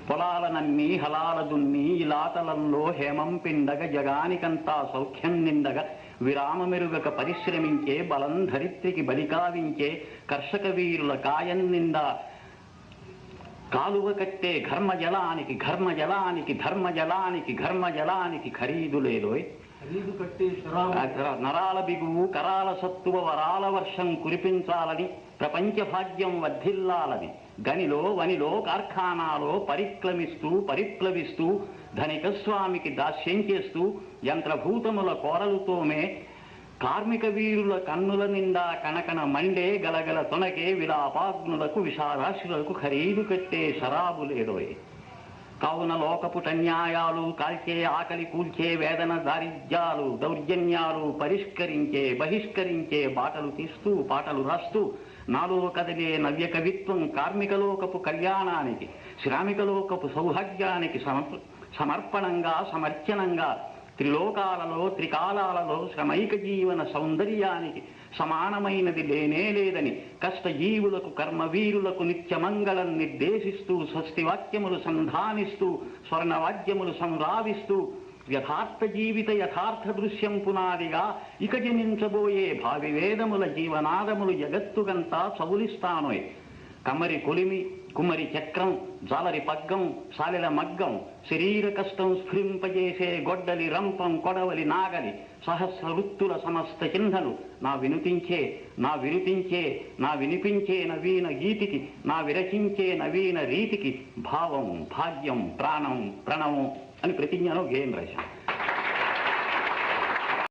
పొలాలనన్నీ హలాల దున్ని ఇలాతలంలో హేమం పిండగ జగానికంతా సౌఖ్యం నిండగ విరామమెరుగక పరిశ్రమించే బలం ధరిత్రికి బలికావించే కర్షక వీరుల కాయం నిండా కాలువ కట్టే ఘర్మజలానికి ఘర్మజలానికి ధర్మజలానికి ఘర్మజలానికి ఖరీదు లేదోయ్. నరాల బిగువు కరాల సత్తువ వరాల వర్షం కురిపించాలని ప్రపంచ భాగ్యం వర్ధిల్లాలని గనిలో వనిలో కార్ఖానాలో పరిప్లవిస్తూ ధనిక స్వామికి దాస్యం చేస్తూ యంత్రభూతముల కోరలుతోమే కార్మిక వీరుల కన్నుల నిండా కనకన మండే గలగల తొనకే విలాపాగ్నులకు విషారాశులకు ఖరీదు కట్టే శరాబు లేదోయ్. కావున లోకపుటన్యాయాలు కాల్చే ఆకలి కూల్చే వేదన దారిద్ర్యాలు దౌర్జన్యాలు బహిష్కరించే బాటలు తీస్తూ పాటలు రాస్తూ నాలో కదిలే నవ్య కవిత్వం కార్మికలోకపు కళ్యాణానికి శ్రామికలోకపు సౌభాగ్యానికి సమర్పణంగా సమర్చనంగా త్రిలోకాలలో త్రికాలాలలో శ్రమైక జీవన సౌందర్యానికి సమానమైనది లేనే లేదని కష్టజీవులకు కర్మవీరులకు నిత్యమంగళం నిర్దేశిస్తూ స్వస్తివాక్యములు సంధానిస్తూ స్వర్ణవాద్యములు సంరావిస్తూ యథార్థ జీవిత యథార్థ దృశ్యం పునాదిగా ఇక జనించబోయే భావి వేదముల జీవనాదములు జగత్తుకంతా చవులిస్తానోయ్. కమరి కొలిమి కుమరి చక్రం జాలరి పగ్గం సాలెల మగ్గం శరీర కష్టం స్ఫురింపజేసే గొడ్డలి రంపం కొడవలి నాగలి సహస్ర వృత్తుల సమస్త చిహ్నలు నా వినిపించే నవీన గీతికి నా విరచించే నవీన రీతికి భావం భాగ్యం ప్రాణం ప్రణవం అని ప్రతిజ్ఞలో గేయం రాశాను.